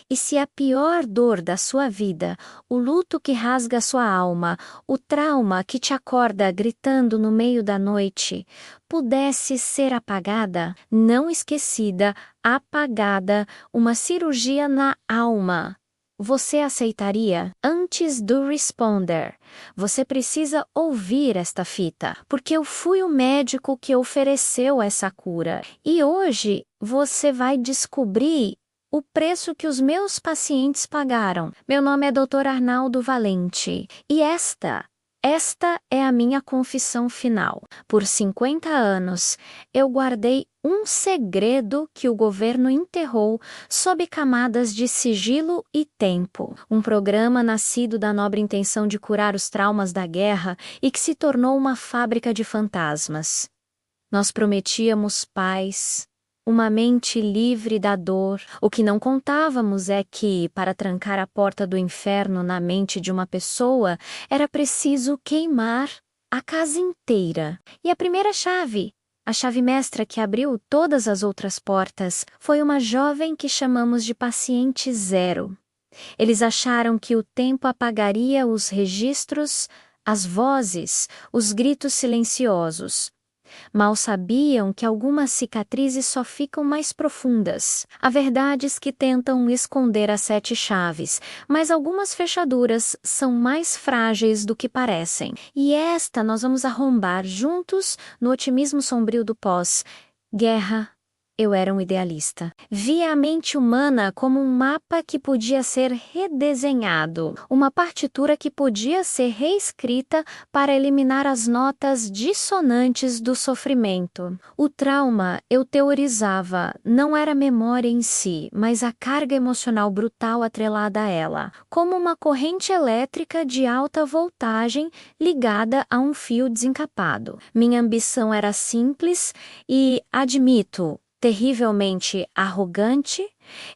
E se a pior dor da sua vida, o luto que rasga sua alma, o trauma que te acorda gritando no meio da noite, pudesse ser apagada, não esquecida, apagada, uma cirurgia na alma, você aceitaria? Antes do responder, você precisa ouvir esta fita, porque eu fui o médico que ofereceu essa cura. E hoje você vai descobrir o preço que os meus pacientes pagaram. Meu nome é Dr. Arnaldo Valente e esta é a minha confissão final. Por 50 anos, eu guardei um segredo que o governo enterrou sob camadas de sigilo e tempo. Um programa nascido da nobre intenção de curar os traumas da guerra e que se tornou uma fábrica de fantasmas. Nós prometíamos paz, uma mente livre da dor. O que não contávamos é que, para trancar a porta do inferno na mente de uma pessoa, era preciso queimar a casa inteira. E a primeira chave, a chave mestra que abriu todas as outras portas, foi uma jovem que chamamos de paciente zero. Eles acharam que o tempo apagaria os registros, as vozes, os gritos silenciosos. Mal sabiam que algumas cicatrizes só ficam mais profundas. Há verdades que tentam esconder as 7 chaves, mas algumas fechaduras são mais frágeis do que parecem. E esta nós vamos arrombar juntos no otimismo sombrio do pós-guerra. Eu era um idealista. Via a mente humana como um mapa que podia ser redesenhado, uma partitura que podia ser reescrita para eliminar as notas dissonantes do sofrimento. O trauma, eu teorizava, não era a memória em si, mas a carga emocional brutal atrelada a ela, como uma corrente elétrica de alta voltagem ligada a um fio desencapado. Minha ambição era simples e, admito, terrivelmente arrogante,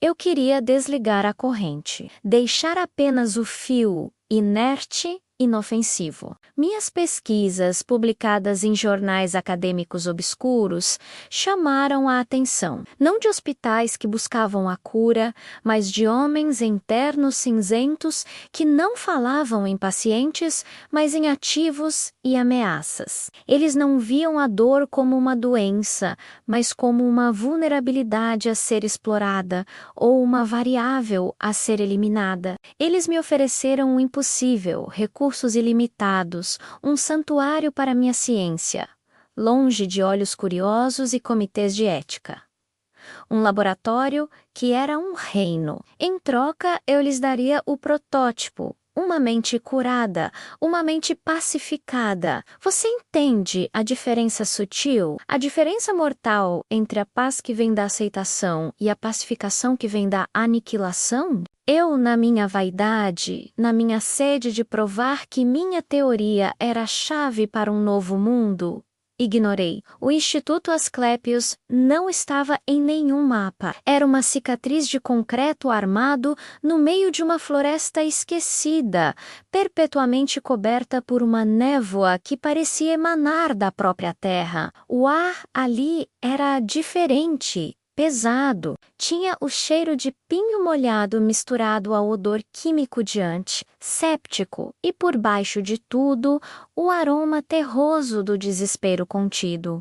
eu queria desligar a corrente, deixar apenas o fio inerte, inofensivo. Minhas pesquisas, publicadas em jornais acadêmicos obscuros, chamaram a atenção, não de hospitais que buscavam a cura, mas de homens em ternos cinzentos que não falavam em pacientes, mas em ativos e ameaças. Eles não viam a dor como uma doença, mas como uma vulnerabilidade a ser explorada ou uma variável a ser eliminada. Eles me ofereceram o impossível, recursos ilimitados, um santuário para minha ciência, longe de olhos curiosos e comitês de ética. Um laboratório que era um reino. Em troca, eu lhes daria o protótipo, uma mente curada, uma mente pacificada. Você entende a diferença sutil? A diferença mortal entre a paz que vem da aceitação e a pacificação que vem da aniquilação? Eu, na minha vaidade, na minha sede de provar que minha teoria era a chave para um novo mundo, ignorei. O Instituto Asclepius não estava em nenhum mapa. Era uma cicatriz de concreto armado no meio de uma floresta esquecida, perpetuamente coberta por uma névoa que parecia emanar da própria terra. O ar ali era diferente. Pesado, tinha o cheiro de pinho molhado misturado ao odor químico de séptico e, por baixo de tudo, o aroma terroso do desespero contido.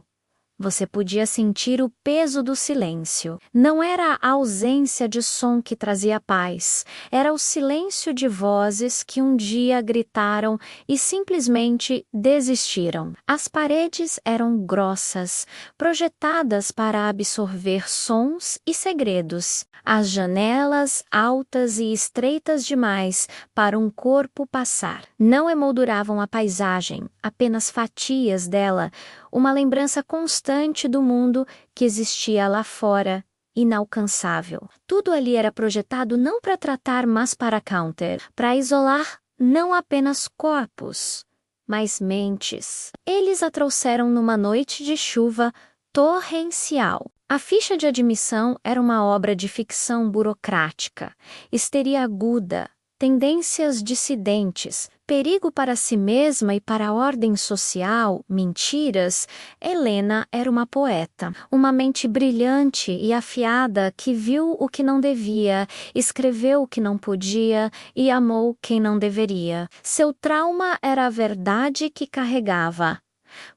Você podia sentir o peso do silêncio. Não era a ausência de som que trazia paz, era o silêncio de vozes que um dia gritaram e simplesmente desistiram. As paredes eram grossas, projetadas para absorver sons e segredos. As janelas altas e estreitas demais para um corpo passar. Não emolduravam a paisagem, apenas fatias dela, uma lembrança constante do mundo que existia lá fora, inalcançável. Tudo ali era projetado não para tratar, mas para counter, para isolar não apenas corpos, mas mentes. Eles a trouxeram numa noite de chuva torrencial. A ficha de admissão era uma obra de ficção burocrática, histeria aguda, tendências dissidentes, perigo para si mesma e para a ordem social, mentiras, Helena era uma poeta, uma mente brilhante e afiada que viu o que não devia, escreveu o que não podia e amou quem não deveria. Seu trauma era a verdade que carregava.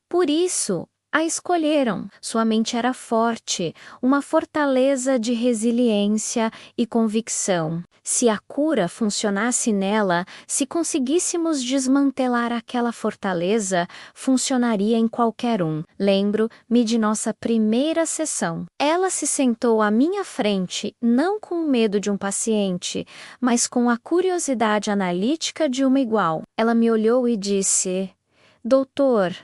Por isso, a escolheram. Sua mente era forte, uma fortaleza de resiliência e convicção. Se a cura funcionasse nela, se conseguíssemos desmantelar aquela fortaleza, funcionaria em qualquer um. Lembro-me de nossa primeira sessão. Ela se sentou à minha frente, não com o medo de um paciente, mas com a curiosidade analítica de uma igual. Ela me olhou e disse: Doutor,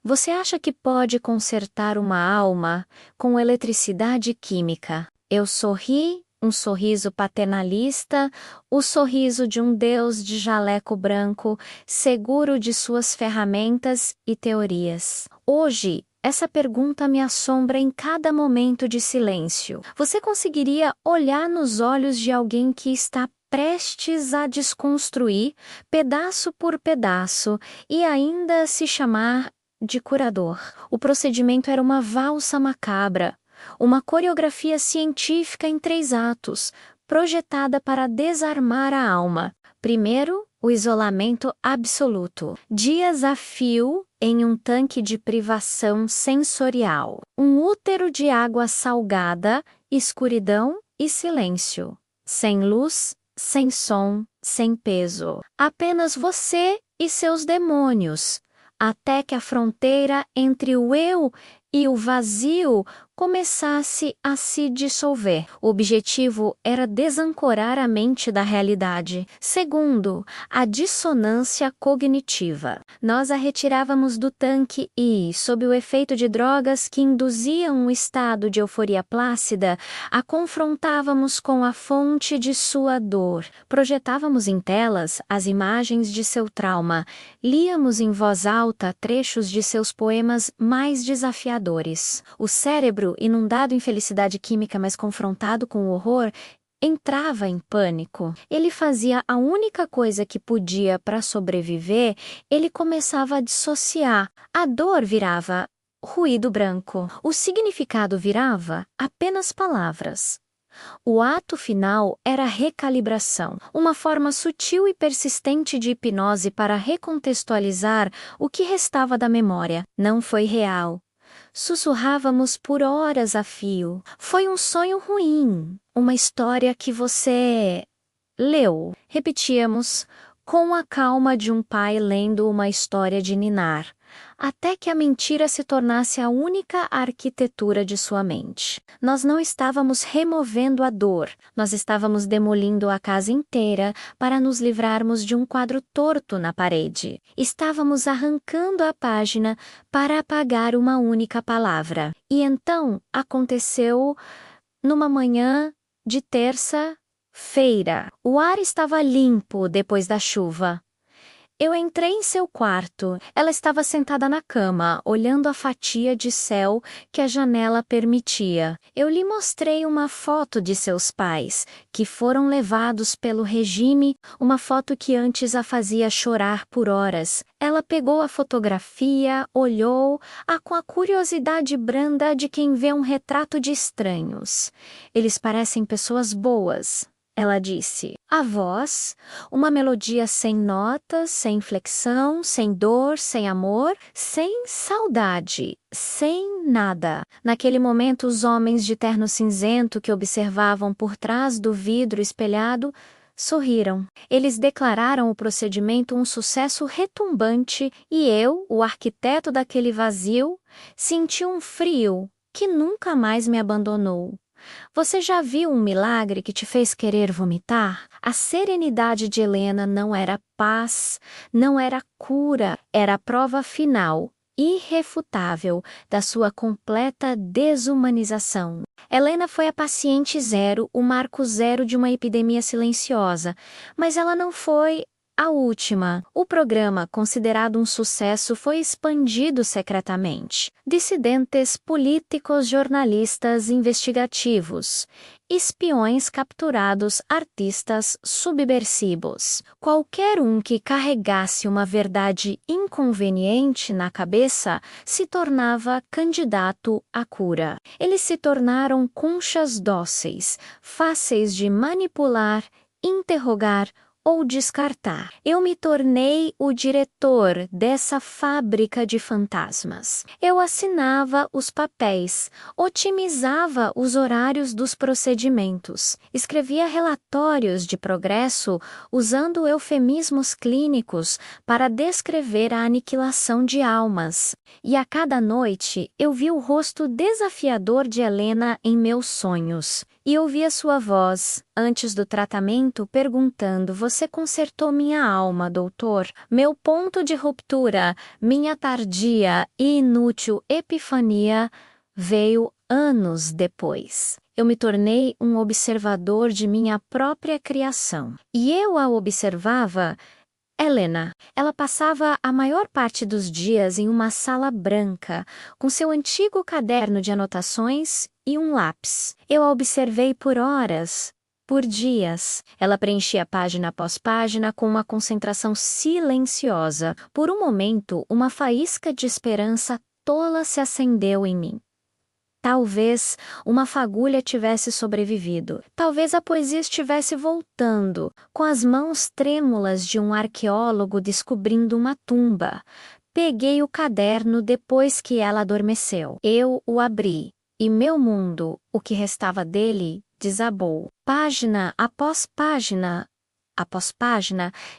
você acha que pode consertar uma alma com eletricidade química? Eu sorri, um sorriso paternalista, o sorriso de um deus de jaleco branco, seguro de suas ferramentas e teorias. Hoje, essa pergunta me assombra em cada momento de silêncio. Você conseguiria olhar nos olhos de alguém que está prestes a desconstruir, pedaço por pedaço, e ainda se chamar de curador? O procedimento era uma valsa macabra, uma coreografia científica em 3 atos, projetada para desarmar a alma. Primeiro, o isolamento absoluto. Dias a fio em um tanque de privação sensorial. Um útero de água salgada, escuridão e silêncio. Sem luz, sem som, sem peso. Apenas você e seus demônios, até que a fronteira entre o eu e o vazio começasse a se dissolver. O objetivo era desancorar a mente da realidade. Segundo, a dissonância cognitiva. Nós a retirávamos do tanque e, sob o efeito de drogas que induziam um estado de euforia plácida, a confrontávamos com a fonte de sua dor. Projetávamos em telas as imagens de seu trauma. Líamos em voz alta trechos de seus poemas mais desafiadores. O cérebro, inundado em felicidade química, mas confrontado com o horror, entrava em pânico. Ele fazia a única coisa que podia para sobreviver, ele começava a dissociar. A dor virava ruído branco. O significado virava apenas palavras. O ato final era recalibração, uma forma sutil e persistente de hipnose para recontextualizar o que restava da memória. Não foi real. Sussurrávamos por horas a fio. Foi um sonho ruim, uma história que você leu. Repetíamos, com a calma de um pai lendo uma história de ninar, até que a mentira se tornasse a única arquitetura de sua mente. Nós não estávamos removendo a dor, nós estávamos demolindo a casa inteira para nos livrarmos de um quadro torto na parede. Estávamos arrancando a página para apagar uma única palavra. E então aconteceu numa manhã de terça-feira. O ar estava limpo depois da chuva. Eu entrei em seu quarto. Ela estava sentada na cama, olhando a fatia de céu que a janela permitia. Eu lhe mostrei uma foto de seus pais, que foram levados pelo regime, uma foto que antes a fazia chorar por horas. Ela pegou a fotografia, olhou-a com a curiosidade branda de quem vê um retrato de estranhos. Eles parecem pessoas boas. Ela disse. A voz, uma melodia sem notas, sem inflexão, sem dor, sem amor, sem saudade, sem nada. Naquele momento, os homens de terno cinzento que observavam por trás do vidro espelhado sorriram. Eles declararam o procedimento um sucesso retumbante e eu, o arquiteto daquele vazio, senti um frio que nunca mais me abandonou. Você já viu um milagre que te fez querer vomitar? A serenidade de Helena não era paz, não era cura, era a prova final, irrefutável, da sua completa desumanização. Helena foi a paciente zero, o marco zero de uma epidemia silenciosa, mas ela não foi A última, o programa, considerado um sucesso, foi expandido secretamente. Dissidentes políticos, jornalistas investigativos, espiões capturados, artistas subversivos. Qualquer um que carregasse uma verdade inconveniente na cabeça se tornava candidato à cura. Eles se tornaram conchas dóceis, fáceis de manipular, interrogar ou descartar. Eu me tornei o diretor dessa fábrica de fantasmas. Eu assinava os papéis, otimizava os horários dos procedimentos, escrevia relatórios de progresso usando eufemismos clínicos para descrever a aniquilação de almas. E a cada noite eu vi o rosto desafiador de Helena em meus sonhos. E ouvia sua voz, antes do tratamento, perguntando: "Você consertou minha alma, doutor? Meu ponto de ruptura, minha tardia e inútil epifania veio anos depois. Eu me tornei um observador de minha própria criação. E eu a observava. Helena. Ela passava a maior parte dos dias em uma sala branca, com seu antigo caderno de anotações e um lápis. Eu a observei por horas, por dias. Ela preenchia página após página com uma concentração silenciosa. Por um momento, uma faísca de esperança tola se acendeu em mim. Talvez uma fagulha tivesse sobrevivido. Talvez a poesia estivesse voltando, com as mãos trêmulas de um arqueólogo descobrindo uma tumba. Peguei o caderno depois que ela adormeceu. Eu o abri, e meu mundo, o que restava dele, desabou. Página após página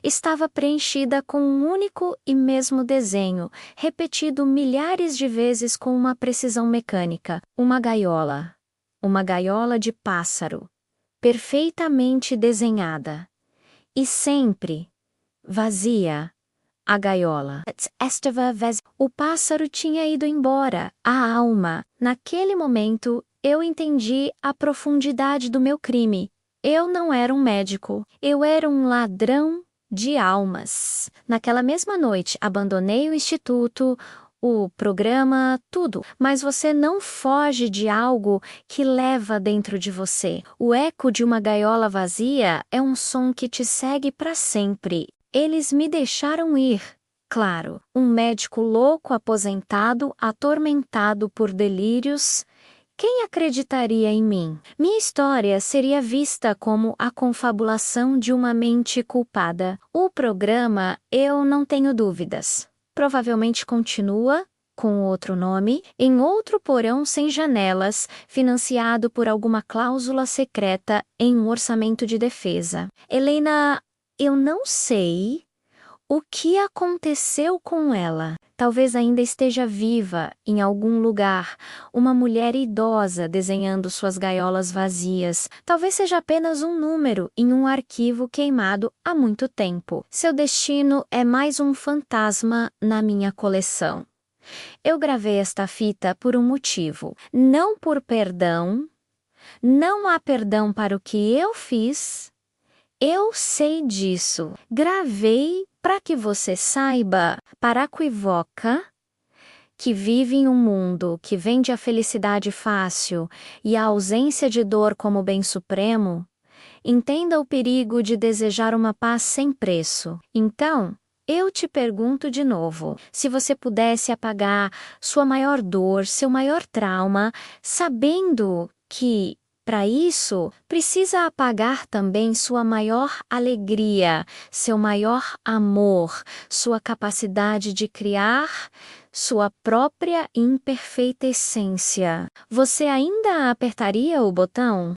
estava preenchida com um único e mesmo desenho, repetido milhares de vezes com uma precisão mecânica. Uma gaiola de pássaro, perfeitamente desenhada. E sempre vazia. A gaiola. O pássaro tinha ido embora. A alma. Naquele momento, eu entendi a profundidade do meu crime. Eu não era um médico. Eu era um ladrão de almas. Naquela mesma noite, abandonei o instituto, o programa, tudo. Mas você não foge de algo que leva dentro de você. O eco de uma gaiola vazia é um som que te segue para sempre. Eles me deixaram ir. Claro, um médico louco, aposentado, atormentado por delírios. Quem acreditaria em mim? Minha história seria vista como a confabulação de uma mente culpada. O programa, eu não tenho dúvidas. Provavelmente continua, com outro nome, em outro porão sem janelas, financiado por alguma cláusula secreta em um orçamento de defesa. Helena, eu não sei o que aconteceu com ela. Talvez ainda esteja viva em algum lugar, uma mulher idosa desenhando suas gaiolas vazias. Talvez seja apenas um número em um arquivo queimado há muito tempo. Seu destino é mais um fantasma na minha coleção. Eu gravei esta fita por um motivo. Não por perdão. Não há perdão para o que eu fiz. Eu sei disso. Gravei para que você saiba, Paraquivoca, que vive em um mundo que vende a felicidade fácil e a ausência de dor como bem supremo, entenda o perigo de desejar uma paz sem preço. Então, eu te pergunto de novo, se você pudesse apagar sua maior dor, seu maior trauma, sabendo que para isso, precisa apagar também sua maior alegria, seu maior amor, sua capacidade de criar, sua própria imperfeita essência. Você ainda apertaria o botão?